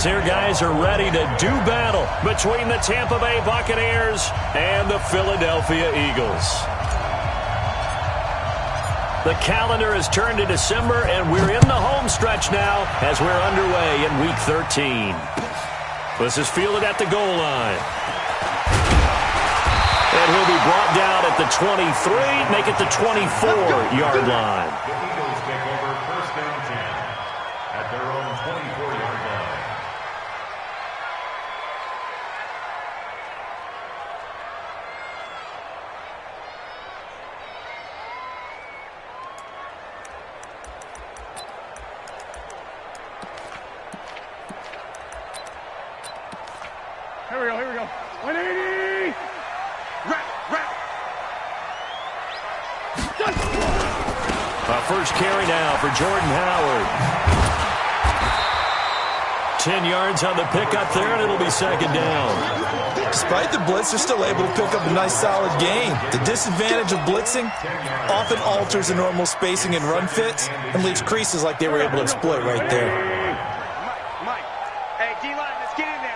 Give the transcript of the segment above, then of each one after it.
Here guys are ready to do battle between the Tampa Bay Buccaneers and the Philadelphia Eagles. The calendar has turned to December, and we're in the home stretch now as we're underway in Week 13. This is fielded at the goal line. And he'll be brought down at the 23, make it the 24-yard line. The Eagles take over first down 10 at their own 24-yard line. Here we go. 180! Wrap! First carry now for Jordan Howard. 10 yards on the pickup there, and it'll be second down. Despite the blitz, they're still able to pick up a nice, solid gain. The disadvantage of blitzing often alters the normal spacing and run fits and leaves creases like they were able to exploit right there. Mike. Hey, D-line, let's get in there.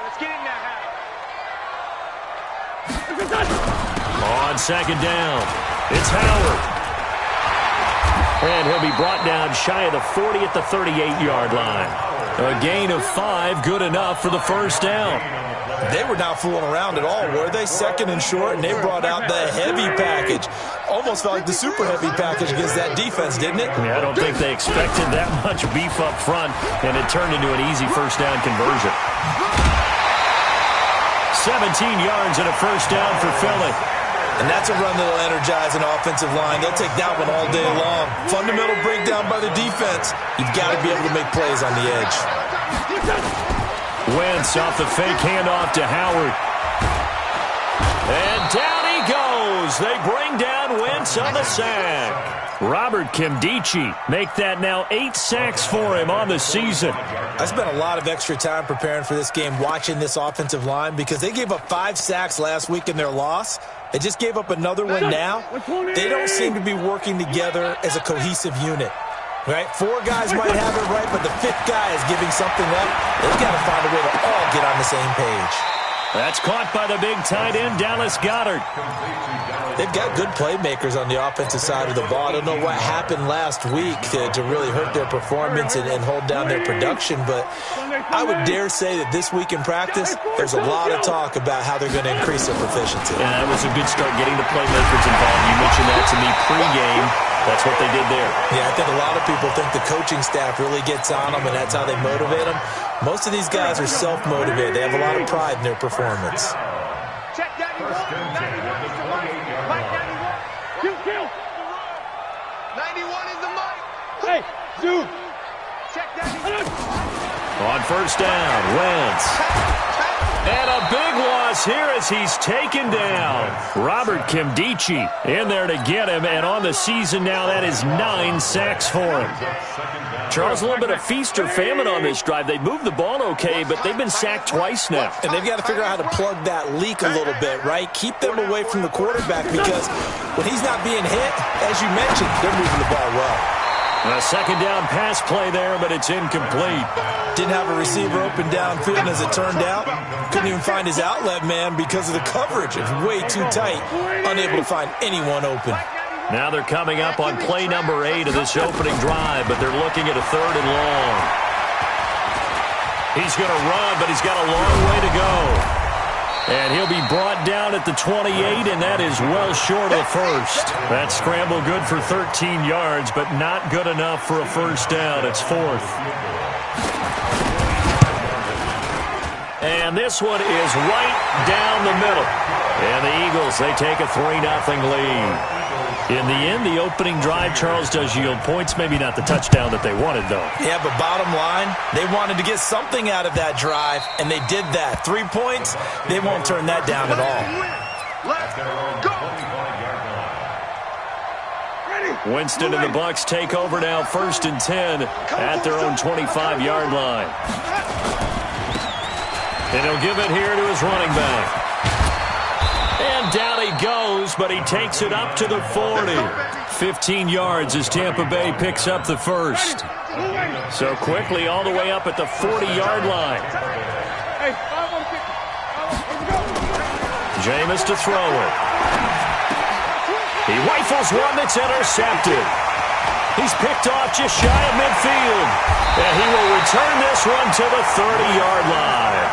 On second down, it's Howard. And he'll be brought down shy of the 40 at the 38-yard line. A gain of 5, good enough for the first down. They were not fooling around at all, were they? Second and short, and they brought out the heavy package. Almost felt like the super heavy package against that defense, didn't it? Yeah, I don't think they expected that much beef up front, and it turned into an easy first down conversion. 17 yards and a first down for Philly. And that's a run that'll energize an offensive line. They'll take that one all day long. Fundamental breakdown by the defense. You've got to be able to make plays on the edge. Wentz off the fake handoff to Howard. And down he goes. They bring down Wentz on the sack. Robert Kimdichie make that now 8 sacks for him on the season. I spent a lot of extra time preparing for this game watching this offensive line because they gave up 5 sacks last week in their loss. They just gave up another one now. They don't seem to be working together as a cohesive unit. Right? 4 guys might have it right, but the 5th guy is giving something up. They've got to find a way to all get on the same page. That's caught by the big tight end, Dallas Goedert. They've got good playmakers on the offensive side of the ball. I don't know what happened last week to really hurt their performance and hold down their production, but I would dare say that this week in practice, there's a lot of talk about how they're going to increase their proficiency. And that was a good start getting the playmakers involved. You mentioned that to me pregame. That's what they did there. Yeah, I think a lot of people think the coaching staff really gets on them, and that's how they motivate them. Most of these guys are self-motivated. They have a lot of pride in their performance. Check 91. 91 is the Mike. Mike 91. Kill. 91 is the Mike. Hey, dude. Check 91. On first down, Wentz. And a big loss here as he's taken down. Robert Kimdichie in there to get him, and on the season now, that is 9 sacks for him. Charles, a little bit of feast or famine on this drive. They moved the ball okay, but they've been sacked twice now. And they've got to figure out how to plug that leak a little bit, right? Keep them away from the quarterback because when he's not being hit, as you mentioned, they're moving the ball well. A second down pass play there, but it's incomplete. Didn't have a receiver open downfield, and as it turned out, couldn't even find his outlet man because of the coverage. It's way too tight, unable to find anyone open. Now they're coming up on play number 8 of this opening drive, but they're looking at a 3rd and long. He's going to run, but he's got a long way to go. And he'll be brought down at the 28, and that is well short of the first. That scramble good for 13 yards, but not good enough for a first down. It's 4th. And this one is right down the middle. And the Eagles, they take a 3-0 lead. In the end, the opening drive, Charles, does yield points. Maybe not the touchdown that they wanted, though. Yeah, but bottom line, they wanted to get something out of that drive, and they did that. 3 points, they won't turn that down at all. Winston and the Bucs take over now, 1st and 10 at their own 25-yard line. And he'll give it here to his running back. And down he goes, but he takes it up to the 40. 15 yards as Tampa Bay picks up the first. So quickly all the way up at the 40-yard line. Jameis to throw it. He rifles one that's intercepted. He's picked off just shy of midfield. And he will return this one to the 30-yard line.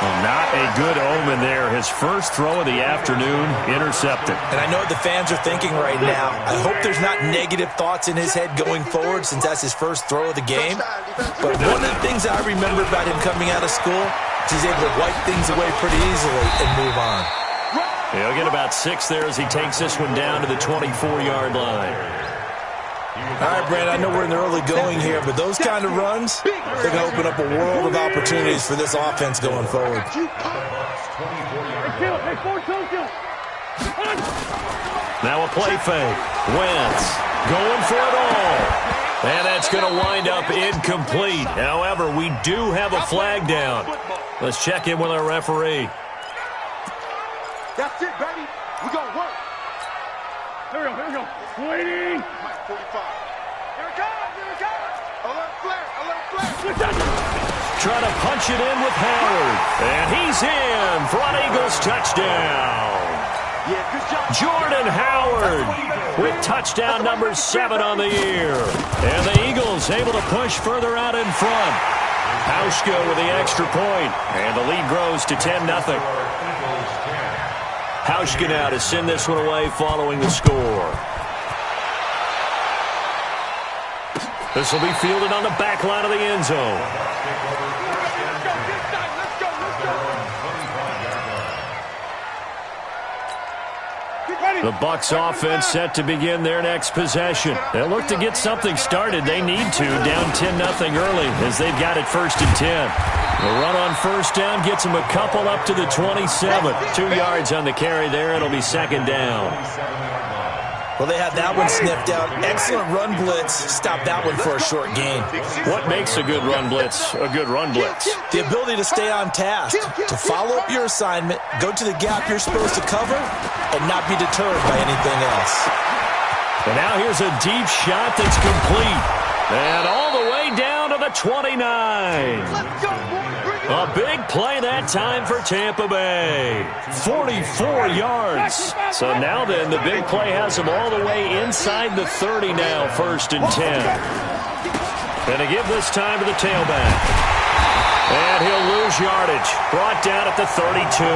Well, not a good omen there. His first throw of the afternoon intercepted. And I know what the fans are thinking right now. I hope there's not negative thoughts in his head going forward since that's his first throw of the game. But one of the things I remember about him coming out of school is he's able to wipe things away pretty easily and move on. He'll get about 6 there as he takes this one down to the 24-yard line. All right, Brad, I know we're in the early going here, but those kind of runs, they're going to open up a world of opportunities for this offense going forward. Now a play fake. Wentz going for it all. And that's going to wind up incomplete. However, we do have a flag down. Let's check in with our referee. That's it, baby. We're going to work. Here we go. Waiting. 45. Here it comes. A little flare. Trying to punch it in with Howard. And he's in for an Eagles touchdown. Yeah, good job. Jordan Howard with touchdown number 7 on the year. And the Eagles able to push further out in front. Hauschka with the extra point. And the lead grows to 10-0. Hauschka now to send this one away following the score. This will be fielded on the back line of the end zone. The Bucs offense set to begin their next possession. They'll look to get something started. They need to, down 10-0 early as they've got it 1st and 10. The run on first down gets them a couple up to the 27. 2 yards on the carry there. It'll be 2nd down. Well, they had that one sniffed out. Excellent run blitz. Stop that one for a short gain. What makes a good run blitz a good run blitz? The ability to stay on task, to follow up your assignment, go to the gap you're supposed to cover, and not be deterred by anything else. And now here's a deep shot that's complete. And all the way down to the 29. A big play that time for Tampa Bay. 44 yards. So now then, the big play has them all the way inside the 30 now, 1st and 10. And to give this time to the tailback. And he'll lose yardage. Brought down at the 32.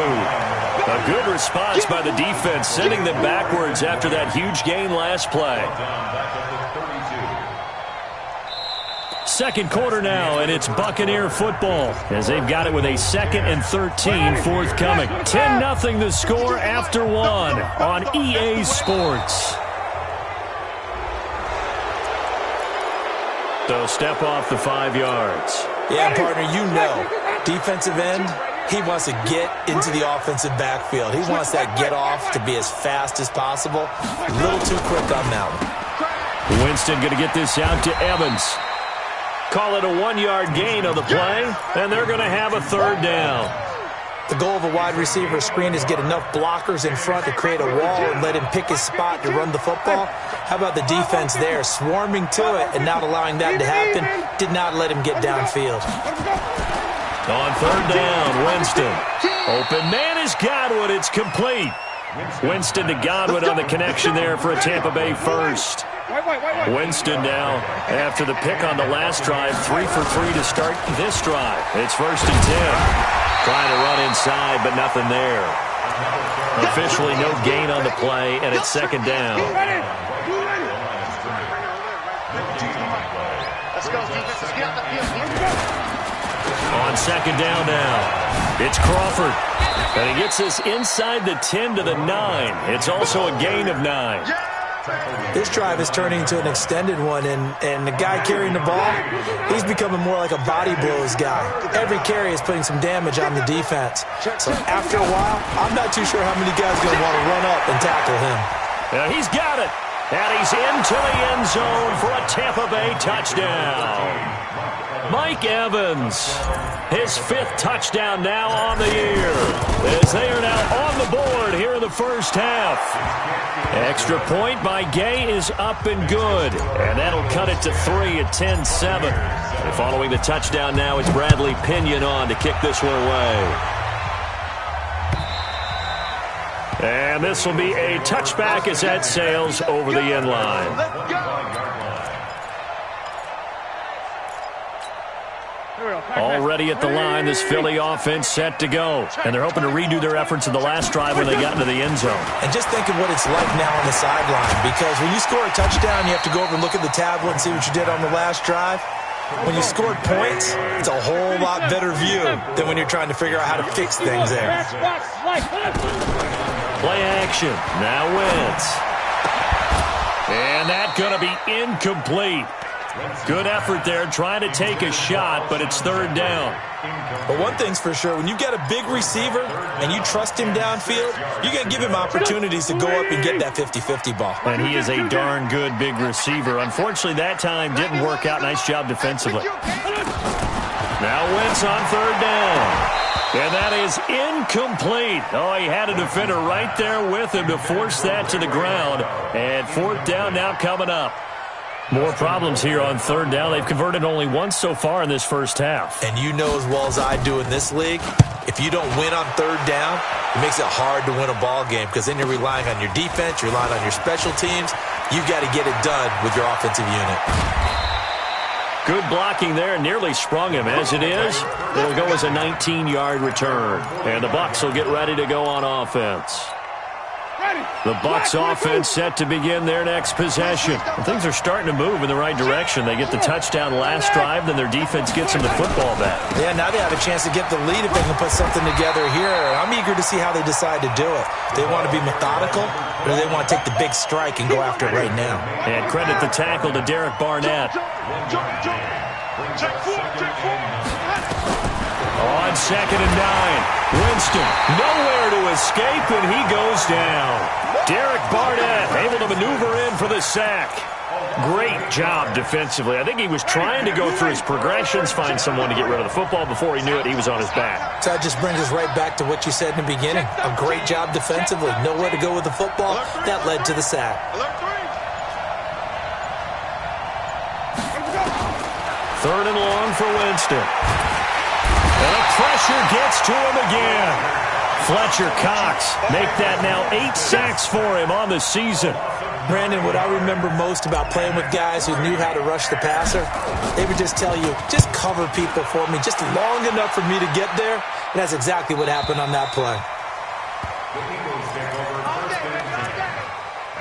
A good response by the defense, sending them backwards after that huge gain last play. Second quarter now, and it's Buccaneer football as they've got it with a 2nd and 13 forthcoming. 10-0 the score after 1 on EA Sports. So step off the 5 yards. Yeah, partner, you know, defensive end, he wants to get into the offensive backfield. He wants that get off to be as fast as possible. A little too quick on that one. Winston going to get this out to Evans. Call it a 1-yard gain on the play, and they're going to have a 3rd down. The goal of a wide receiver screen is get enough blockers in front to create a wall and let him pick his spot to run the football. How about the defense there, swarming to it and not allowing that to happen? Did not let him get downfield. On 3rd down, Winston. Open man is Godwin. It's complete. Winston to Godwin on the connection there for a Tampa Bay first. Winston now, after the pick on the last drive, 3 for 3 to start this drive. It's 1st and 10. Trying to run inside, but nothing there. Officially no gain on the play, and it's 2nd down. On 2nd down now, it's Crawford. And he gets this inside the 10 to the 9. It's also a gain of 9. This drive is turning into an extended one, and the guy carrying the ball, he's becoming more like a body blows guy. Every carry is putting some damage on the defense. So after a while, I'm not too sure how many guys are going to want to run up and tackle him. Now he's got it. And he's into the end zone for a Tampa Bay touchdown. Mike Evans, his 5th touchdown now on the year, as they are now on the board here in the first half. Extra point by Gay is up and good, and that'll cut it to 3 at 10-7. And following the touchdown now, it's Bradley Pinion on to kick this one away. And this will be a touchback as that sails over the end line. Let's go. Already at the line, this Philly offense set to go. And they're hoping to redo their efforts in the last drive when they got into the end zone. And just think of what it's like now on the sideline, because when you score a touchdown, you have to go over and look at the tablet and see what you did on the last drive. When you scored points, it's a whole lot better view than when you're trying to figure out how to fix things there. Play action. Now Wentz. And that's going to be incomplete. Good effort there trying to take a shot, but it's 3rd down. But one thing's for sure, when you've got a big receiver and you trust him downfield, you're going to give him opportunities to go up and get that 50-50 ball. And he is a darn good big receiver. Unfortunately, that time didn't work out. Nice job defensively. Now Wentz on 3rd down. And that is incomplete. Oh, he had a defender right there with him to force that to the ground. And 4th down now coming up. More problems here on 3rd down. They've converted only once so far in this first half. And you know as well as I do in this league, if you don't win on 3rd down, it makes it hard to win a ball game, because then you're relying on your defense, you're relying on your special teams. You've got to get it done with your offensive unit. Good blocking there. Nearly sprung him. As it is, it'll go as a 19-yard return. And the Bucs will get ready to go on offense. The Bucs offense set to begin their next possession. And things are starting to move in the right direction. They get the touchdown last drive, then their defense gets them the football back. Yeah, now they have a chance to get the lead if they can put something together here. I'm eager to see how they decide to do it. They want to be methodical, or they want to take the big strike and go after it right now. And credit the tackle to Derek Barnett. On 2nd and 9, Winston nowhere to escape, and he goes down. Derek Barnett able to maneuver in for the sack. Great job defensively. I think he was trying to go through his progressions, find someone to get rid of the football. Before he knew it, he was on his back. So that just brings us right back to what you said in the beginning. A great job defensively. Nowhere to go with the football. That led to the sack. 3rd and long for Winston. And the pressure gets to him again. Fletcher Cox make that now 8 sacks for him on the season. Brandon, what I remember most about playing with guys who knew how to rush the passer, they would just tell you, just cover people for me, just long enough for me to get there. And that's exactly what happened on that play. The Eagles take over 1st and 10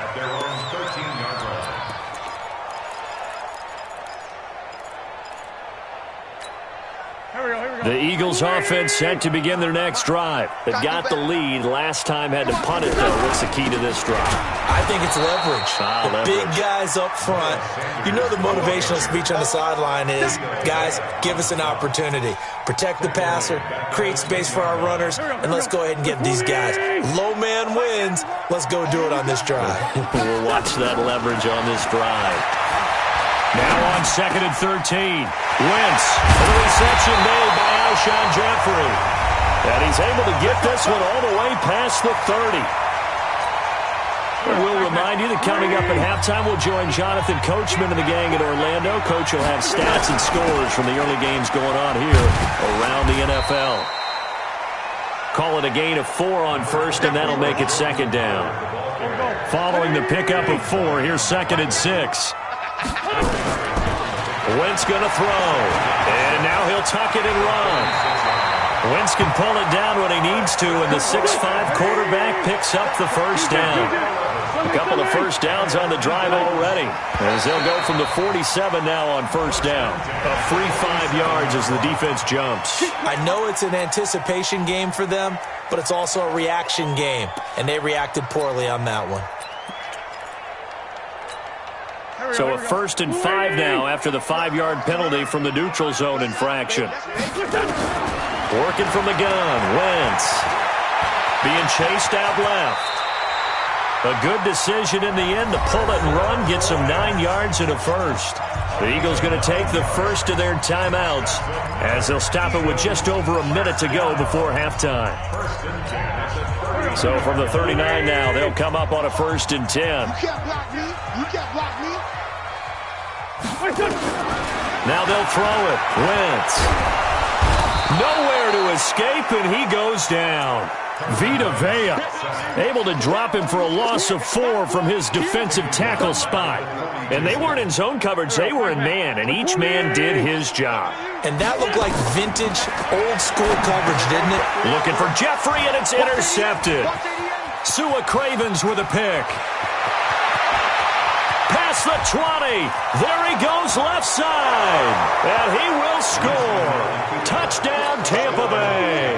at their own 13-yard line. The Eagles offense set to begin their next drive. They've got the lead. Last time had to punt it, though. What's the key to this drive? I think it's leverage. Big guys up front. You know the motivational speech on the sideline is, guys, give us an opportunity. Protect the passer, create space for our runners, and let's go ahead and get these guys. Low man wins. Let's go do it on this drive. We'll watch that leverage on this drive. Now on 2nd and 13. Wentz, the reception made by Alshon Jeffrey. And he's able to get this one all the way past the 30. We'll remind you that coming up at halftime, we'll join Jonathan Coachman and the gang in Orlando. Coach will have stats and scores from the early games going on here around the NFL. Call it a gain of 4 on 1st, and that'll make it 2nd down. Following the pickup of 4, here's 2nd and 6. Wentz going to throw, and now he'll tuck it and run. Wentz can pull it down when he needs to, and the 6'5" quarterback picks up the 1st down. A couple of 1st downs on the drive already, as they'll go from the 47 now on 1st down. A free 5 yards as the defense jumps. I know it's an anticipation game for them, but it's also a reaction game, and they reacted poorly on that one. So a 1st and 5 now after the 5-yard penalty from the neutral zone infraction. Working from the gun, Wentz. Being chased out left. A good decision in the end to pull it and run, get some 9 yards and a first. The Eagles going to take the first of their timeouts as they'll stop it with just over a minute to go before halftime. So from the 39 now, they'll come up on a 1st and 10. You can't block me. You can't block me. Now they'll throw it. Wentz. Nowhere to escape, and he goes down. Vita Vea able to drop him for a loss of 4 from his defensive tackle spot. And they weren't in zone coverage. They were in man, and each man did his job. And that looked like vintage, old-school coverage, didn't it? Looking for Jeffrey, and it's intercepted. Sua Cravens with a pick. Past the 20. There he goes left side. And he will score. Touchdown, Tampa Bay.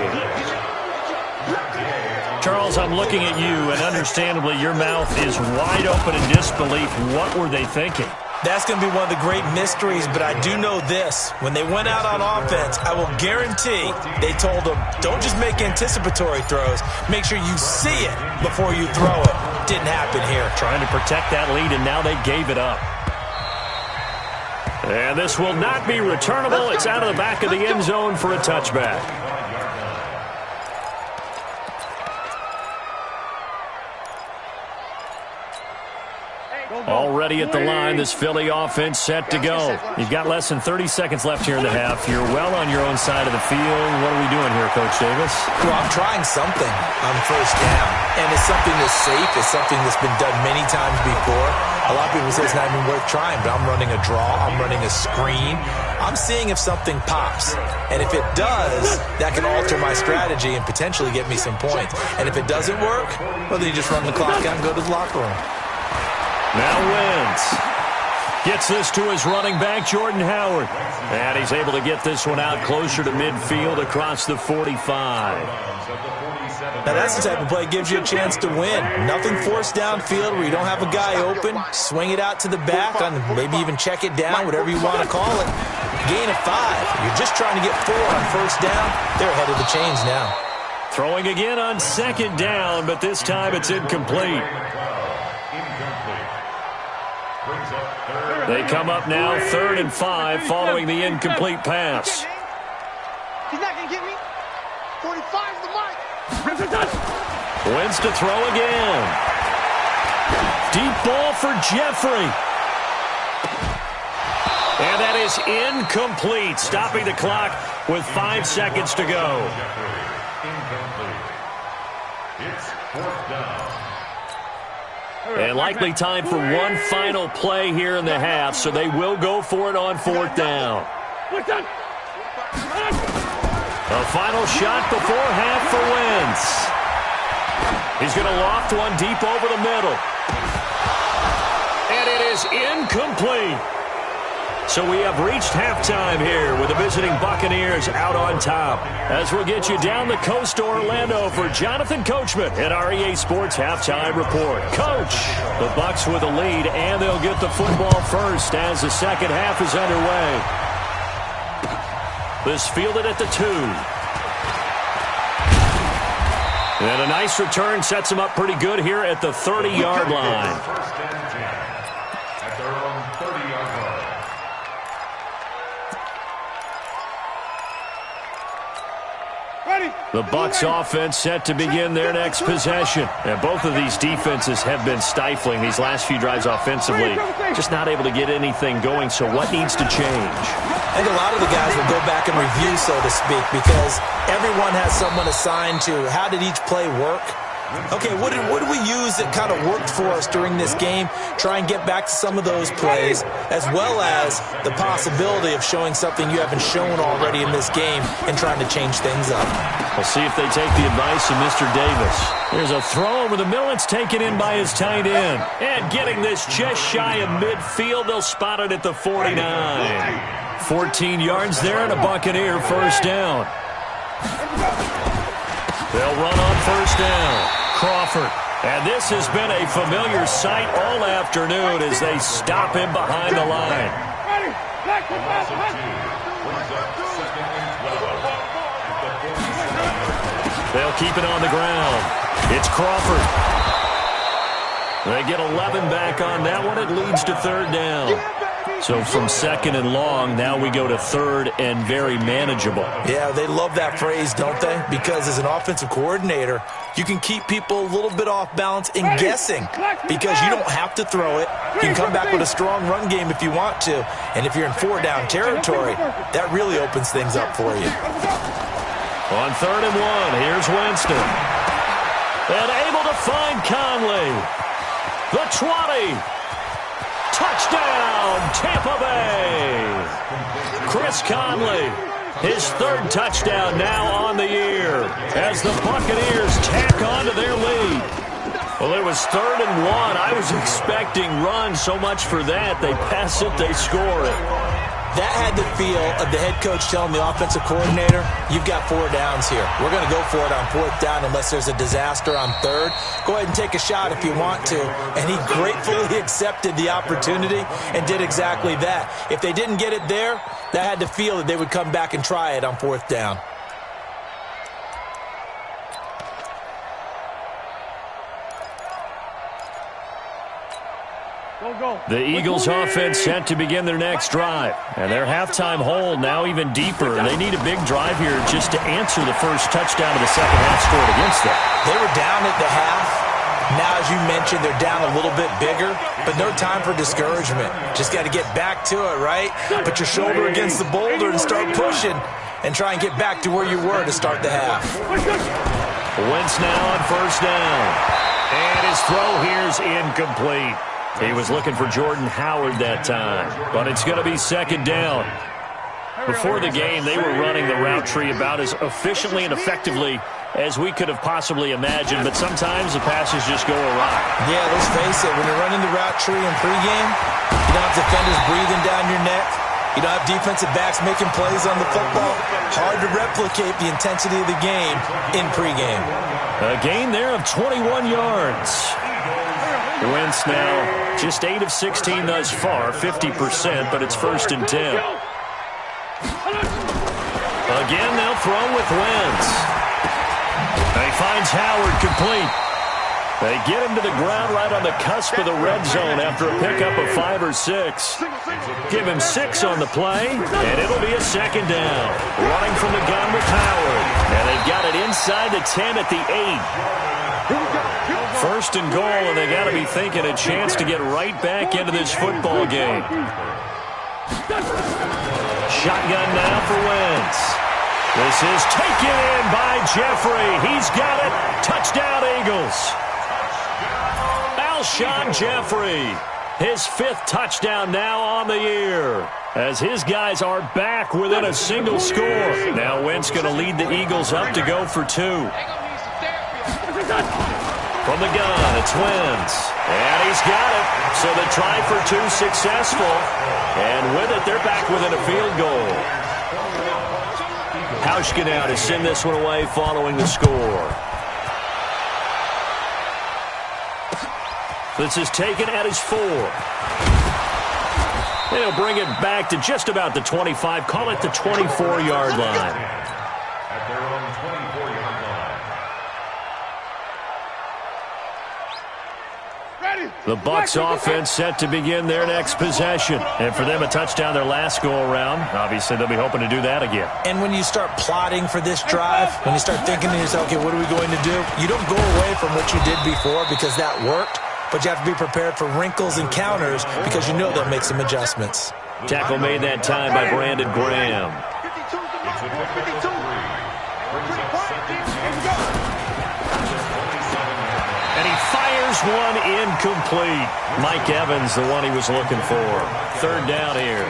Charles, I'm looking at you, and understandably your mouth is wide open in disbelief. What were they thinking? That's going to be one of the great mysteries, but I do know this. When they went out on offense, I will guarantee they told them, don't just make anticipatory throws. Make sure you see it before you throw it. Didn't happen here. Trying to protect that lead, and now they gave it up. And this will not be returnable. It's out of the back of the end zone for a touchback. Already at the line, this Philly offense set to go. You've got less than 30 seconds left here in the half. You're well on your own side of the field. What are we doing here, Coach Davis? Well, I'm trying something on 1st down, and it's something that's safe. It's something that's been done many times before. A lot of people say it's not even worth trying, but I'm running a draw. I'm running a screen. I'm seeing if something pops, and if it does, that can alter my strategy and potentially get me some points. And if it doesn't work, well, then you just run the clock out and go to the locker room. Now Wentz gets this to his running back, Jordan Howard. And he's able to get this one out closer to midfield across the 45. Now that's the type of play that gives you a chance to win. Nothing forced downfield where you don't have a guy open. Swing it out to the back, maybe even check it down, whatever you want to call it. Gain of 5. You're just trying to get 4 on 1st down. They're ahead of the chains now. Throwing again on 2nd down, but this time it's incomplete. They come up now 3rd and 5 following the incomplete pass. He's not going to get me. 45's the mark. Wentz to throw again. Deep ball for Jeffrey. And that is incomplete, stopping the clock with 5 seconds to go. It's 4th down. And likely time for one final play here in the half, so they will go for it on 4th down. A final shot before half for Wentz. He's going to loft one deep over the middle. And it is incomplete. So we have reached halftime here with the visiting Buccaneers out on top. As we'll get you down the coast to Orlando for Jonathan Coachman at our EA Sports Halftime Report. Coach, the Bucs with a lead, and they'll get the football first as the second half is underway. This fielded at the 2. And a nice return sets them up pretty good here at the 30-yard line. 1st and 10 at their own 30-yard line. The Bucs offense set to begin their next possession. And both of these defenses have been stifling these last few drives offensively. Just not able to get anything going, so what needs to change? I think a lot of the guys will go back and review, so to speak, because everyone has someone assigned to how did each play work. Okay, what did we use that kind of worked for us during this game? Try and get back to some of those plays, as well as the possibility of showing something you haven't shown already in this game and trying to change things up. We'll see if they take the advice of Mr. Davis. There's a throw over the middle. It's taken in by his tight end. And getting this just shy of midfield, they'll spot it at the 49. 14 yards there and a Buccaneer 1st down. They'll run on 1st down. Crawford. And this has been a familiar sight all afternoon as they stop him behind the line. They'll keep it on the ground. It's Crawford. They get 11 back on that one. It leads to third down. So from second and long, now we go to third and very manageable. Yeah, they love that phrase, don't they? Because as an offensive coordinator, you can keep people a little bit off balance and guessing because you don't have to throw it. You can come back with a strong run game if you want to. And if you're in four-down territory, that really opens things up for you. On third and one, here's Winston. And able to find Conley. The 20. Touchdown, Tampa Bay. Chris Conley, his third touchdown now on the year as the Buccaneers tack on to their lead. Well, it was third and one. I was expecting run so much for that. They pass it, they score it. That had the feel of the head coach telling the offensive coordinator, you've got 4 downs here. We're going to go for it on 4th down unless there's a disaster on 3rd. Go ahead and take a shot if you want to. And he gratefully accepted the opportunity and did exactly that. If they didn't get it there, that had the feel that they would come back and try it on 4th down. The Eagles offense set to begin their next drive. And their halftime hole now even deeper. They need a big drive here just to answer the first touchdown of the second half scored against them. They were down at the half. Now, as you mentioned, they're down a little bit bigger, but no time for discouragement. Just got to get back to it, right? Put your shoulder against the boulder and start pushing and try and get back to where you were to start the half. Wentz now on first down. And his throw here's incomplete. He was looking for Jordan Howard that time, but it's going to be second down. Before the game, they were running the route tree about as efficiently and effectively as we could have possibly imagined, but sometimes the passes just go awry. Yeah, let's face it, when you're running the route tree in pregame, you don't have defenders breathing down your neck. You don't have defensive backs making plays on the football. Hard to replicate the intensity of the game in pregame. A gain there of 21 yards. Wentz now just 8 of 16 thus far, 50%, but it's 1st and 10. Again, they'll throw with Wentz. He finds Howard complete. They get him to the ground right on the cusp of the red zone after a pickup of 5 or 6. Give him 6 on the play, and it'll be a second down. Running from the gun with Howard. And they've got it inside the 10 at the 8. 1st and goal, and they got to be thinking a chance to get right back into this football game. Shotgun now for Wentz. This is taken in by Jeffrey. He's got it. Touchdown, Eagles. Alshon Jeffrey, his 5th touchdown now on the year, as his guys are back within a single score. Now Wentz going to lead the Eagles up to go for 2. From the gun, it's Wentz. And he's got it. So the try for 2 successful. And with it, they're back within a field goal. Hauschka now to send this one away following the score. This is taken at his 4. They'll bring it back to just about the 25. Call it the 24-yard line. At their own 24-yard line. The Bucs offense set to begin their next possession. And for them, a touchdown their last go-around. Obviously, they'll be hoping to do that again. And when you start plotting for this drive, when you start thinking to yourself, okay, what are we going to do? You don't go away from what you did before because that worked. But you have to be prepared for wrinkles and counters because you know they'll make some adjustments. Tackle made that time by Brandon Graham. And he fires one incomplete. Mike Evans, the one he was looking for. 3rd down here.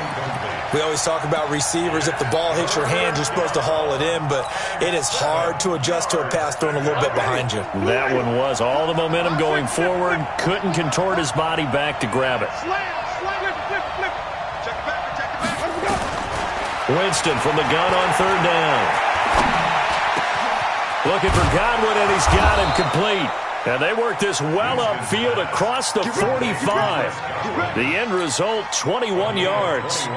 We always talk about receivers. If the ball hits your hand, you're supposed to haul it in, but it is hard to adjust to a pass thrown a little bit behind you. That one was all the momentum going forward. Couldn't contort his body back to grab it. Winston from the gun on 3rd down. Looking for Godwin, and he's got him complete. And they work this well upfield across the 45. The end result, 21 yards.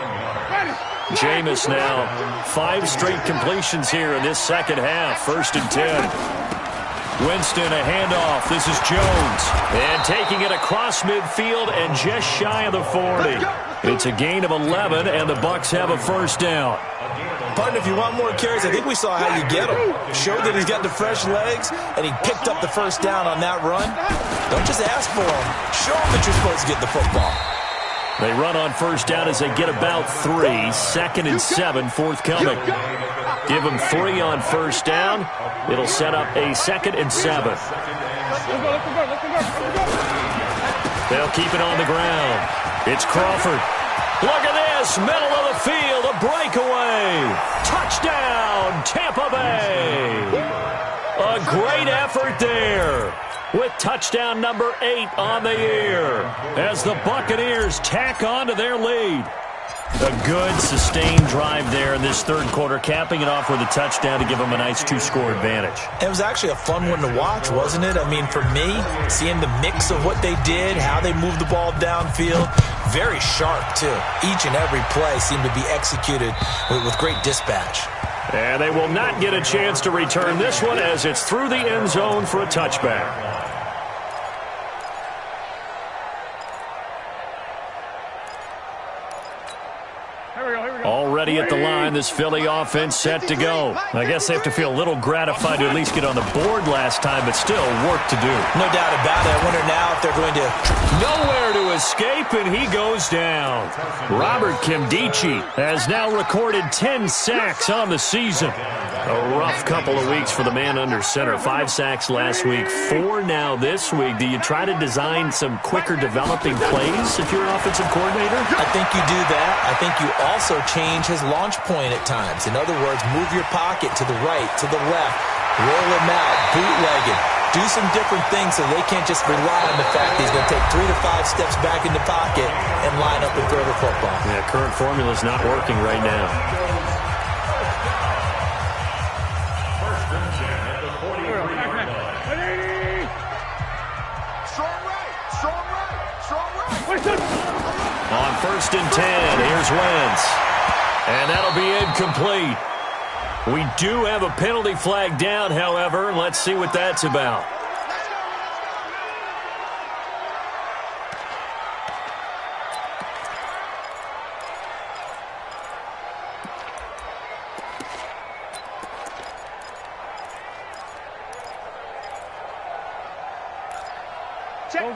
Jameis now, 5 straight completions here in this second half, 1st and 10. Winston, a handoff. This is Jones. And taking it across midfield and just shy of the 40. It's a gain of 11, and the Bucs have a first down. Partner, if you want more carries, I think we saw how you get them. Showed that he's got the fresh legs, and he picked up the first down on that run. Don't just ask for them. Show them that you're supposed to get the football. They run on first down as they get about 3. 2nd and 7 forthcoming. Give them 3 on first down. It'll set up a 2nd and 7. They'll keep it on the ground. It's Crawford. Look at this, middle of the field, a breakaway. Touchdown, Tampa Bay. A great effort there with touchdown number 8 on the year as the Buccaneers tack on to their lead. A good, sustained drive there in this third quarter, capping it off with a touchdown to give them a nice 2-score advantage. It was actually a fun one to watch, wasn't it? I mean, for me, seeing the mix of what they did, how they moved the ball downfield, very sharp, too. Each and every play seemed to be executed with great dispatch. And they will not get a chance to return this one as it's through the end zone for a touchback. Already at the line, this Philly offense set to go. I guess they have to feel a little gratified to at least get on the board last time, but still work to do. No doubt about it. I wonder now if they're going to... Nowhere to escape, and he goes down. Robert Kimdichie has now recorded 10 sacks on the season. A rough couple of weeks for the man under center. 5 sacks last week, 4 now this week. Do you try to design some quicker developing plays if you're an offensive coordinator? I think you do that. I think you also change his launch point at times. In other words, move your pocket to the right, to the left, roll him out, bootleg it. Do some different things so they can't just rely on the fact that he's going to take 3 to 5 steps back in the pocket and line up and throw the football. Yeah, current formula's not working right now. On 1st and 10, here's Wentz. And that'll be incomplete. We do have a penalty flag down, however. Let's see what that's about.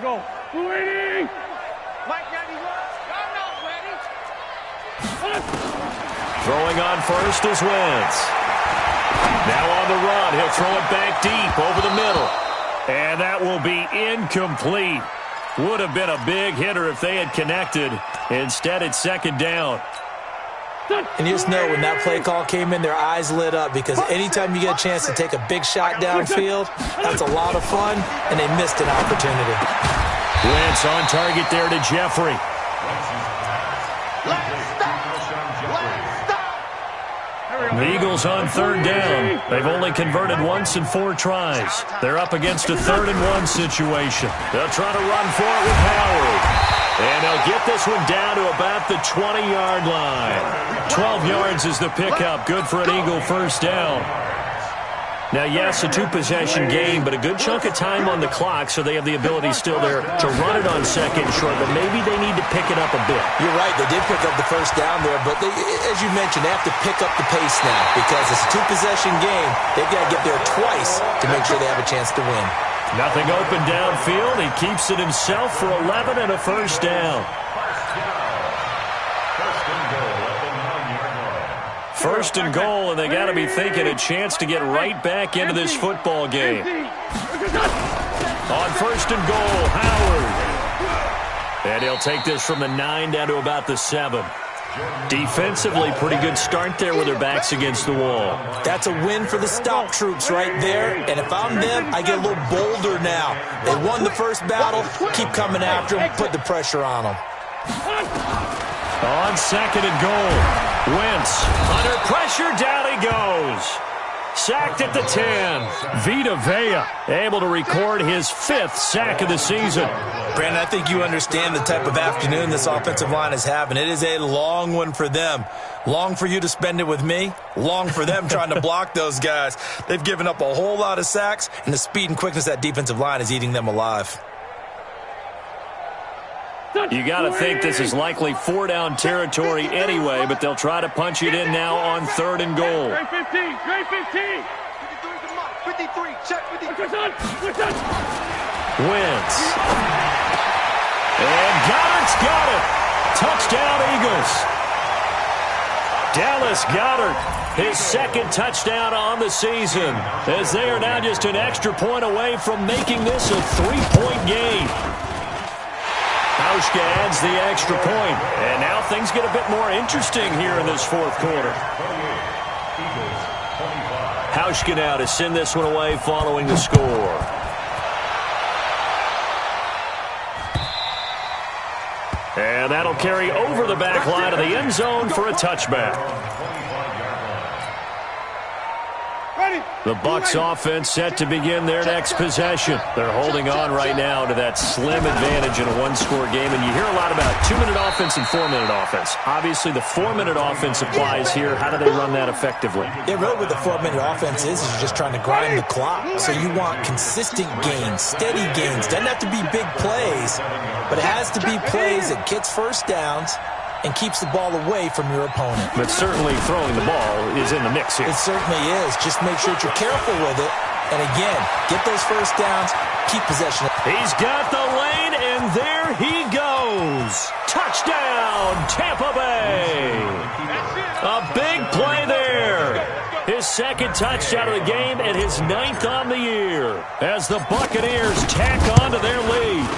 Go. Waiting. Mike 91. I'm not ready. Throwing on first is Wentz. Now on the run. He'll throw it back deep over the middle. And that will be incomplete. Would have been a big hitter if they had connected. Instead, it's 2nd down. And you just know when that play call came in, their eyes lit up because anytime you get a chance to take a big shot downfield, that's a lot of fun, and they missed an opportunity. Wentz on target there to Jeffrey. The Eagles on 3rd down. They've only converted once in 4 tries. They're up against a 3rd and 1 situation. They'll try to run for it with Howard. And they'll get this one down to about the 20-yard line. 12 yards is the pickup. Good for an Eagle first down. Now, yes, a 2-possession game, but a good chunk of time on the clock, so they have the ability still there to run it on 2nd and short, but maybe they need to pick it up a bit. You're right. They did pick up the first down there, but they, as you mentioned, they have to pick up the pace now because it's a 2-possession game. They've got to get there twice to make sure they have a chance to win. Nothing open downfield. He keeps it himself for 11 and a first down. First and goal, and they got to be thinking a chance to get right back into this football game. On 1st and goal, Howard. And he'll take this from the 9 down to about the 7. Defensively, pretty good start there with their backs against the wall. That's a win for the stop troops right there. And if I'm them, I get a little bolder now. They won the first battle. Keep coming after them. Put the pressure on them. On 2nd and goal. Wentz under pressure. Down he goes. Sacked at the 10. Vita Vea able to record his 5th sack of the season. Brandon, I think you understand the type of afternoon this offensive line is having. It is a long one for them. Long for you to spend it with me. Long for them trying to block those guys. They've given up a whole lot of sacks, and the speed and quickness of that defensive line is eating them alive. You got to think this is likely 4-down territory anyway, but they'll try to punch it in now on 3rd and goal. Great 15, great 15. 53, check 53. Wentz. And Goddard's got it. Touchdown, Eagles. Dallas Goedert, his 2nd touchdown on the season, as they are now just an extra point away from making this a 3-point game. Hauschka adds the extra point, and now things get a bit more interesting here in this 4th quarter. Hauschka now to send this one away following the score. And that'll carry over the back line of the end zone for a touchback. The Bucs offense set to begin their next possession. They're holding on right now to that slim advantage in a one-score game. And you hear a lot about 2-minute offense and 4-minute offense. Obviously, the 4-minute offense applies here. How do they run that effectively? Yeah, really what the 4-minute offense is you're just trying to grind the clock. So you want consistent gains, steady gains. Doesn't have to be big plays, but it has to be plays that gets first downs and keeps the ball away from your opponent. But certainly throwing the ball is in the mix here. It certainly is. Just make sure that you're careful with it. And again, get those first downs, keep possession. He's got the lane, and there he goes. Touchdown, Tampa Bay. A big play there. His 2nd touchdown of the game and his 9th on the year as the Buccaneers tack on to their lead.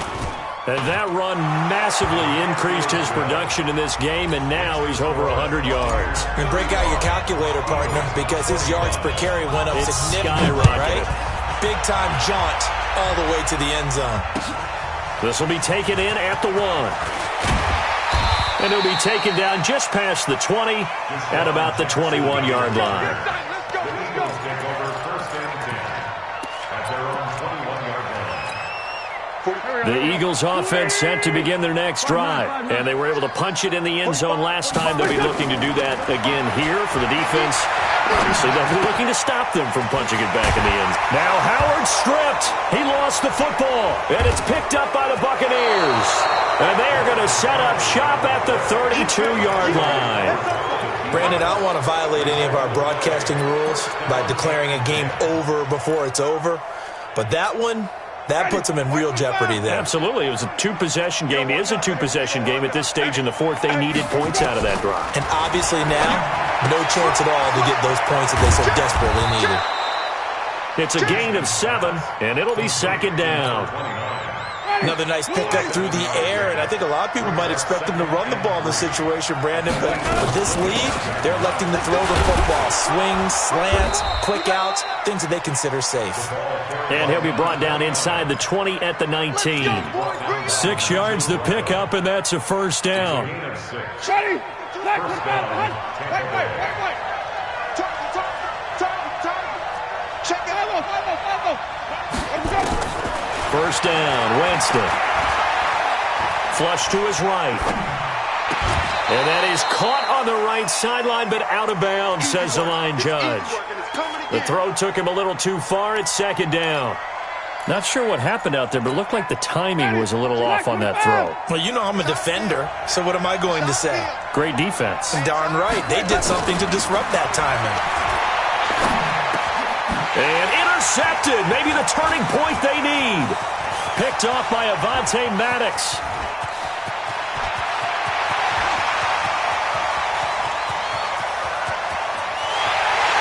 And that run massively increased his production in this game, and now he's over 100 yards. And break out your calculator, partner, because his yards per carry went up significantly, right? Big-time jaunt all the way to the end zone. This will be taken in at the 1. And he'll be taken down just past the 20 at about the 21-yard line. The Eagles offense set to begin their next drive, and they were able to punch it in the end zone last time. They'll be looking to do that again here for the defense. Obviously, they'll be looking to stop them from punching it back in the end. Now Howard stripped. He lost the football, and it's picked up by the Buccaneers. And they are going to set up shop at the 32-yard line. Brandon, I don't want to violate any of our broadcasting rules by declaring a game over before it's over, but that one, that puts them in real jeopardy there. Absolutely. It was a 2-possession game. It is a 2-possession game at this stage in the 4th. They needed points out of that drive. And obviously now, no chance at all to get those points that they so desperately needed. It's a gain of 7, and it'll be 2nd down. Another nice pickup through the air, and I think a lot of people might expect them to run the ball in this situation, Brandon, but with this lead, they're electing to throw the football. Swings, slants, quick outs, things that they consider safe. And he'll be brought down inside the 20 at the 19. 6 yards the pickup, and that's a 1st down. First down, Winston. Flush to his right. And that is caught on the right sideline, but out of bounds, says the line judge. The throw took him a little too far. It's 2nd down. Not sure what happened out there, but it looked like the timing was a little off on that throw. Well, you know I'm a defender, so what am I going to say? Great defense. Darn right. They did something to disrupt that timing. And intercepted. Maybe the turning point they need. Picked off by Avonte Maddox.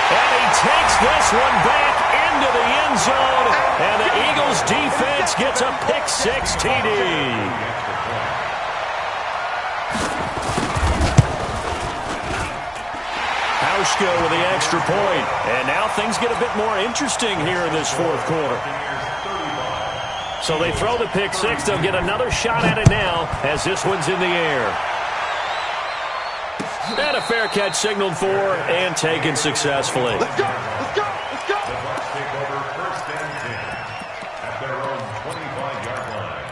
And he takes this one back into the end zone. And the Eagles defense gets a pick-6 TD. Hauschka with the extra point. And now things get a bit more interesting here in this 4th quarter. So they throw the pick-6. They'll get another shot at it now as this one's in the air. And a fair catch signaled for and taken successfully. Let's go! Let's go! Let's go! The Bucs take over 1st and 10 at their own 25-yard line.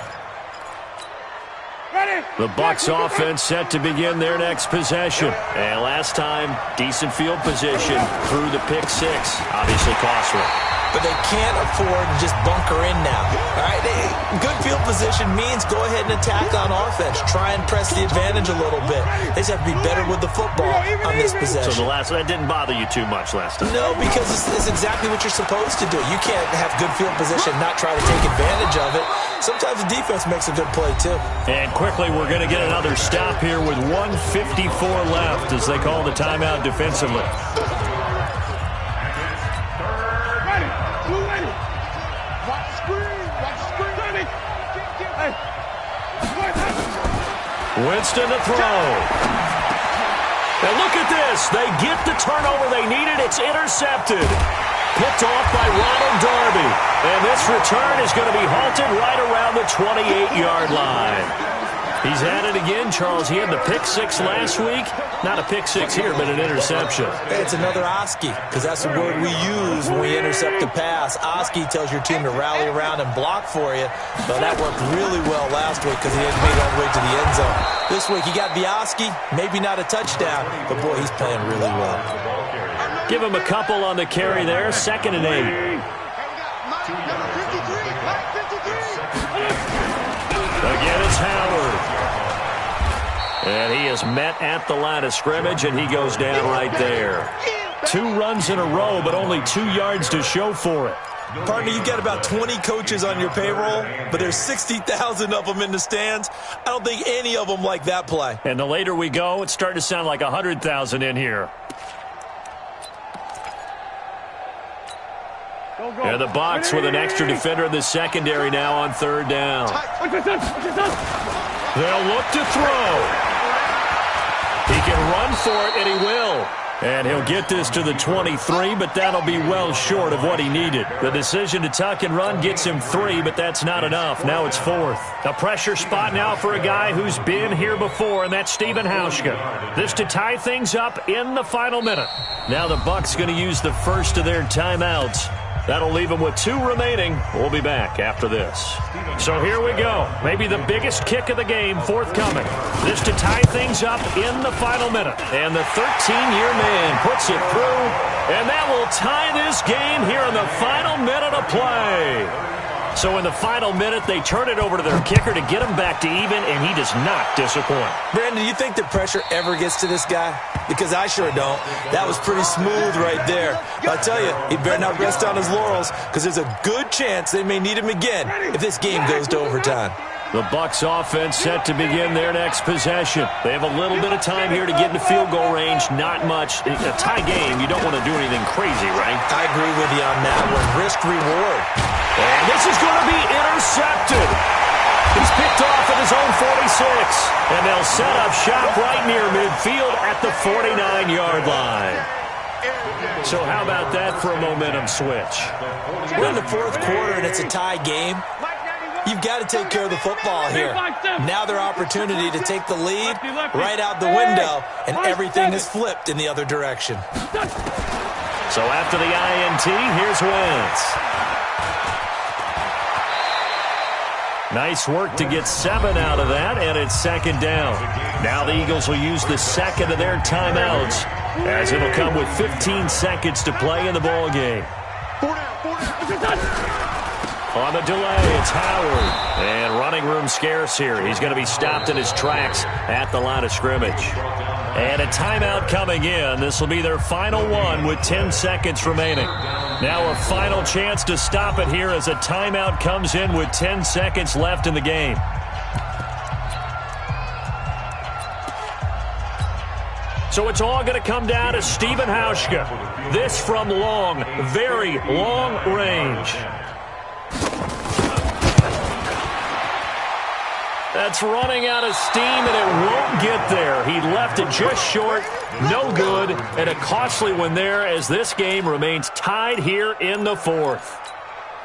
Ready! The Bucs offense set to begin their next possession. And last time, decent field position through the pick six. Obviously costly. But they can't afford to just bunker in now. All right, good field position means go ahead and attack on offense. Try and press the advantage a little bit. They just have to be better with the football on this possession. So that didn't bother you too much last time? No, because it's exactly what you're supposed to do. You can't have good field position and not try to take advantage of it. Sometimes the defense makes a good play, too. And quickly, we're going to get another stop here with 1:54 left as they call the timeout defensively. Winston to throw. And look at this. They get the turnover they needed. It's intercepted. Picked off by Ronald Darby. And this return is going to be halted right around the 28-yard line. He's at it again, Charles. He had the pick six last week. Not a pick six here, but an interception. It's another Oski, because that's the word we use when we intercept the pass. Oski tells your team to rally around and block for you. But that worked really well last week because he had made it all the way to the end zone. This week he got the Oski, maybe not a touchdown, but boy, he's playing really well. Give him a couple on the carry there. 2nd and 8. Again, it's Howard. And he is met at the line of scrimmage, and he goes down right there. 2 runs in a row, but only 2 yards to show for it. Partner, you've got about 20 coaches on your payroll, but there's 60,000 of them in the stands. I don't think any of them like that play. And the later we go, it's starting to sound like 100,000 in here. And the Bucs with an extra defender in the secondary now on 3rd down. They'll look to throw. He can run for it, and he will. And he'll get this to the 23, but that'll be well short of what he needed. The decision to tuck and run gets him 3, but that's not enough. Now it's 4th. A pressure spot now for a guy who's been here before, and that's Stephen Hauschka. This to tie things up in the final minute. Now the Bucs going to use the first of their timeouts. That'll leave them with 2 remaining. We'll be back after this. So here we go. Maybe the biggest kick of the game forthcoming. This to tie things up in the final minute. And the 13-year man puts it through. And that will tie this game here in the final minute of play. So in the final minute, they turn it over to their kicker to get him back to even, and he does not disappoint. Brandon, do you think the pressure ever gets to this guy? Because I sure don't. That was pretty smooth right there. But I tell you, he better not rest on his laurels, because there's a good chance they may need him again if this game goes to overtime. The Bucs offense set to begin their next possession. They have a little bit of time here to get into field goal range. Not much. A tie game, you don't want to do anything crazy, right? I agree with you on that one. Risk reward. And this is going to be intercepted. He's picked off at his own 46. And they'll set up shop right near midfield at the 49-yard line. So how about that for a momentum switch? We're in the 4th quarter, and it's a tie game. You've got to take care of the football here. Now their opportunity to take the lead right out the window, and everything is flipped in the other direction. So after the INT, here's Wentz. Nice work to get 7 out of that, and it's 2nd down. Now the Eagles will use the 2nd of their timeouts, as it'll come with 15 seconds to play in the ball game. On the delay, it's Howard. And running room scarce here. He's going to be stopped in his tracks at the line of scrimmage. And a timeout coming in. This will be their final one with 10 seconds remaining. Now a final chance to stop it here as a timeout comes in with 10 seconds left in the game. So it's all going to come down to Stephen Hauschka. This from long, very long range. That's running out of steam, and it won't get there. He left it just short, no good, and a costly one there as this game remains tied here in the 4th.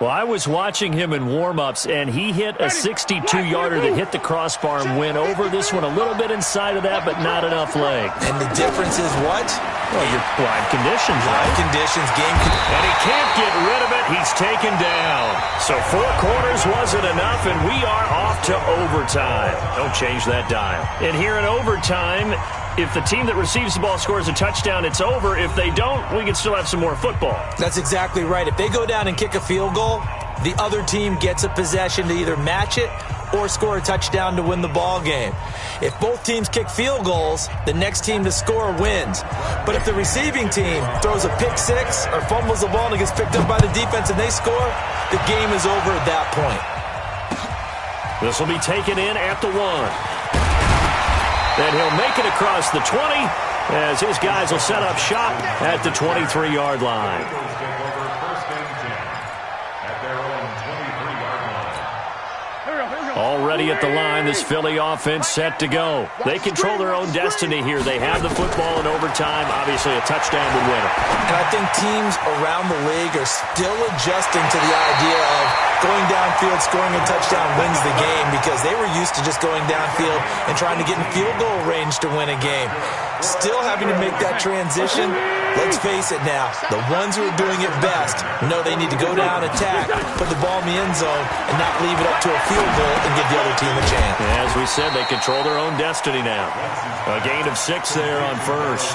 Well, I was watching him in warm-ups, and he hit a 62-yarder that hit the crossbar and went over. This one a little bit inside of that, but not enough leg. And the difference is what? Well, your live conditions, right? Live conditions, game and he can't get rid of it. He's taken down. So 4 quarters wasn't enough, and we are off to overtime. Don't change that dial. And here in overtime, if the team that receives the ball scores a touchdown, it's over. If they don't, we can still have some more football. That's exactly right. If they go down and kick a field goal, the other team gets a possession to either match it or score a touchdown to win the ball game. If both teams kick field goals, the next team to score wins. But if the receiving team throws a pick six or fumbles the ball and it gets picked up by the defense and they score, the game is over at that point. This will be taken in at the 1. And he'll make it across the 20 as his guys will set up shop at the 23-yard line. Already at the line, this Philly offense set to go. They control their own destiny here. They have the football in overtime. Obviously, a touchdown would win it. And I think teams around the league are still adjusting to the idea of going downfield, scoring a touchdown wins the game because they were used to just going downfield and trying to get in field goal range to win a game. Still having to make that transition. Let's face it now, the ones who are doing it best know they need to go down, attack, put the ball in the end zone, and not leave it up to a field goal and give the other team a chance. As we said, they control their own destiny now. A gain of 6 there on first.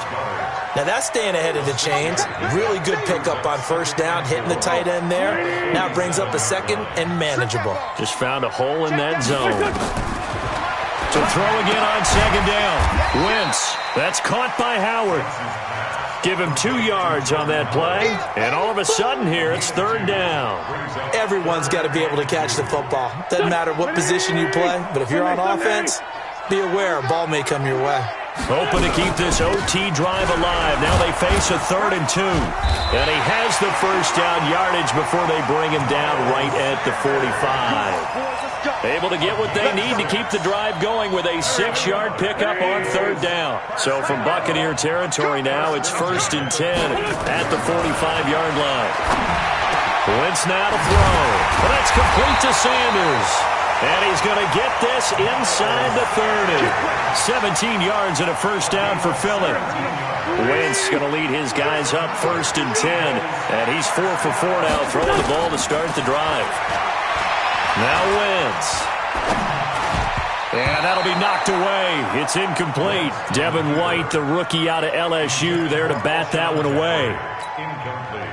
Now that's staying ahead of the chains. Really good pickup on first down, hitting the tight end there. Now brings up a second and manageable. Just found a hole in that zone. To throw again on second down. Wentz. That's caught by Howard. Give him 2 yards on that play. And all of a sudden here, it's third down. Everyone's got to be able to catch the football. Doesn't matter what position you play, but if you're on offense, be aware a ball may come your way. Hoping to keep this OT drive alive. Now they face a 3rd and 2. And he has the first down yardage before they bring him down right at the 45. Able to get what they need to keep the drive going with a 6-yard pickup on third down. So from Buccaneer territory now, it's 1st and 10 at the 45-yard line. Wentz now to throw. Well, that's complete to Sanders. And he's going to get this inside the 30. 17 yards and a first down for Philly. Wentz going to lead his guys up 1st and 10. And he's 4 for 4 now, throwing the ball to start the drive. Now Wentz. And that'll be knocked away. It's incomplete. Devin White, the rookie out of LSU, there to bat that one away.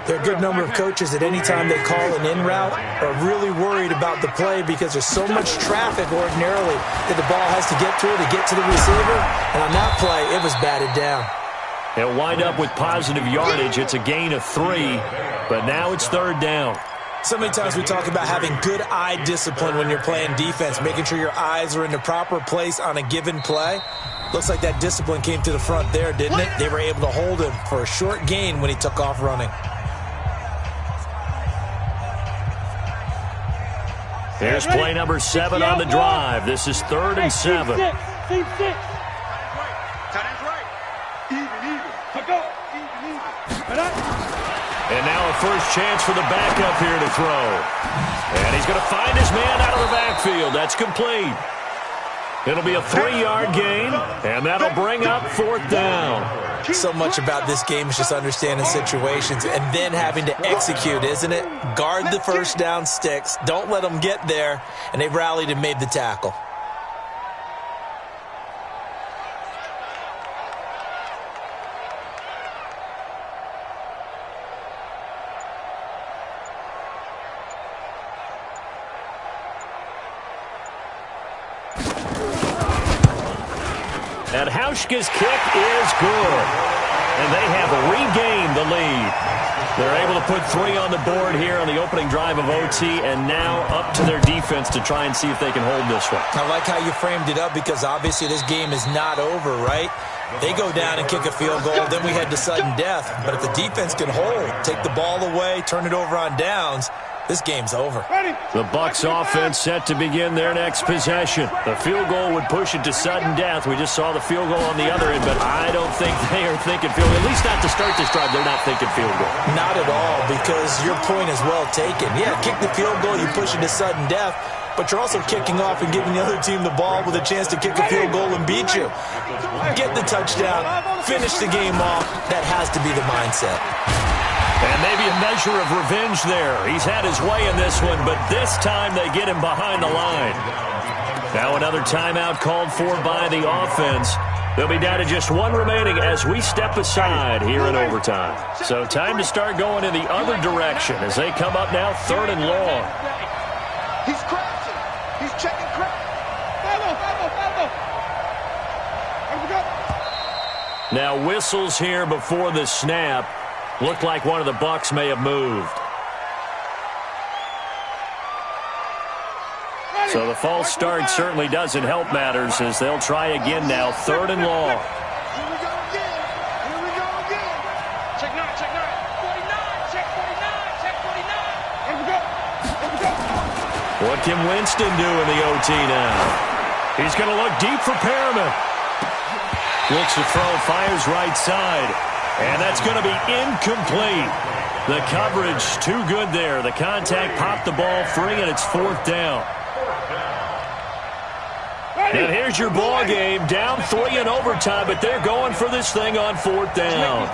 There are a good number of coaches at any time they call an in route are really worried about the play because there's so much traffic ordinarily that the ball has to get through to get to the receiver. And on that play, it was batted down. They'll wind up with positive yardage. It's a gain of 3, but now it's third down. So many times we talk about having good eye discipline when you're playing defense, making sure your eyes are in the proper place on a given play. Looks like that discipline came to the front there, didn't it? They were able to hold him for a short gain when he took off running. Here's play number 7 on the drive. This is 3rd and 7. And now a first chance for the backup here to throw. And he's going to find his man out of the backfield. That's complete. It'll be a 3-yard gain, and that'll bring up 4th down. So much about this game is just understanding situations and then having to execute, isn't it? Guard the first down sticks. Don't let them get there. And they rallied and made the tackle. And Hauschka's kick is good. And they have regained the lead. They're able to put 3 on the board here on the opening drive of OT, and now up to their defense to try and see if they can hold this one. I like how you framed it up because obviously this game is not over, right? They go down and kick a field goal, then we head to sudden death. But if the defense can hold, take the ball away, turn it over on downs, this game's over. The Bucs offense set to begin their next possession. The field goal would push it to sudden death. We just saw the field goal on the other end, but I don't think they are thinking field goal. At least not to start this drive. They're not thinking field goal. Not at all, because your point is well taken. Yeah, kick the field goal, you push it to sudden death. but you're also kicking off and giving the other team the ball with a chance to kick a field goal and beat you. Get the touchdown, finish the game off. That has to be the mindset. And maybe a measure of revenge there. He's had his way in this one, but this time they get him behind the line. Now another timeout called for by the offense. They'll be down to just one remaining as we step aside here in overtime. So time to start going in the other direction as they come up now 3rd and long. He's crashing. He's checking crash. Now whistles here before the snap. Looked like one of the Bucs may have moved. So the false start certainly doesn't help matters as they'll try again now, 3rd and long. Here we go again. Here we go again. Check 9, check 9. 49, check 49, check 49. Here we go. Here we go. What can Winston do in the OT now? He's going to look deep for Perriman. Looks to throw, fires right side. And that's going to be incomplete. The coverage too good there. The contact popped the ball free, and it's 4th down. And here's your ball game, down 3 in overtime, but they're going for this thing on 4th down.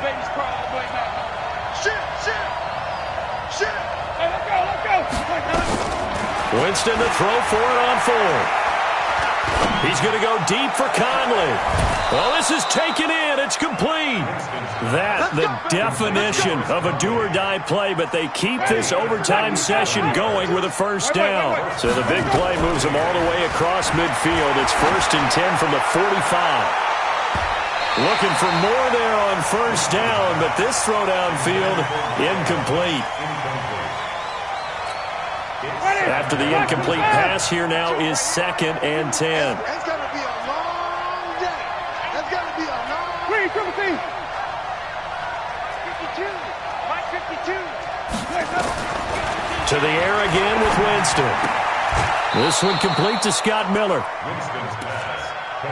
Winston to throw for it on 4th. He's going to go deep for Conley. Well, this is taken in. It's complete. That, the definition of a do-or-die play, but they keep this overtime session going with a 1st down. So the big play moves them all the way across midfield. It's 1st and 10 from the 45. Looking for more there on 1st down, but this throw downfield, incomplete. After the incomplete pass, here now is 2nd and 10. It's going to be a long day. That's going to be a long day. 52. Mike 52. To the air again with Winston. This one complete to Scott Miller. Winston's pass. To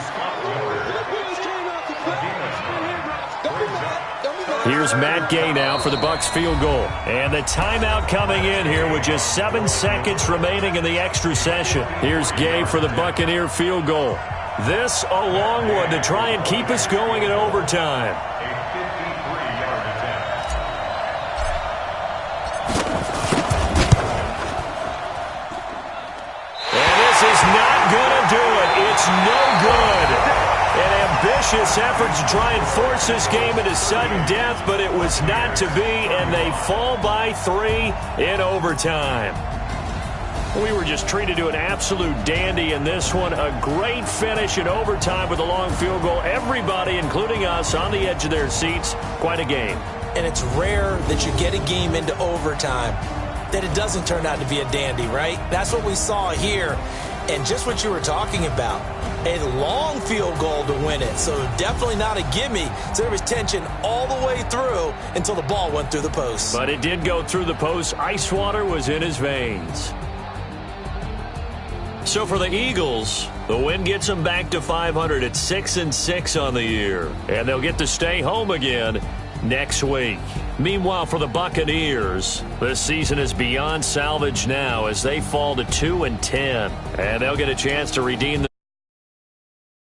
Scott Miller. Here's Matt Gay now for the Bucs field goal. And the timeout coming in here with just 7 seconds remaining in the extra session. Here's Gay for the Buccaneer field goal. This a long one to try and keep us going in overtime. A 53-yard attempt. And this is not going to do it. It's no good. An ambitious effort to try and force this game into sudden death, but it was not to be, and they fall by 3 in overtime. We were just treated to an absolute dandy in this one. A great finish in overtime with a long field goal. Everybody, including us, on the edge of their seats. Quite a game. And it's rare that you get a game into overtime that it doesn't turn out to be a dandy, right? That's what we saw here. And just what you were talking about, a long field goal to win it. So definitely not a gimme. So there was tension all the way through until the ball went through the post. But it did go through the post. Ice water was in his veins. So for the Eagles, the win gets them back to 500 at 6-6 on the year. And they'll get to stay home again next week. Meanwhile, for the Buccaneers, this season is beyond salvage now as they fall to 2-10. And they'll get a chance to redeem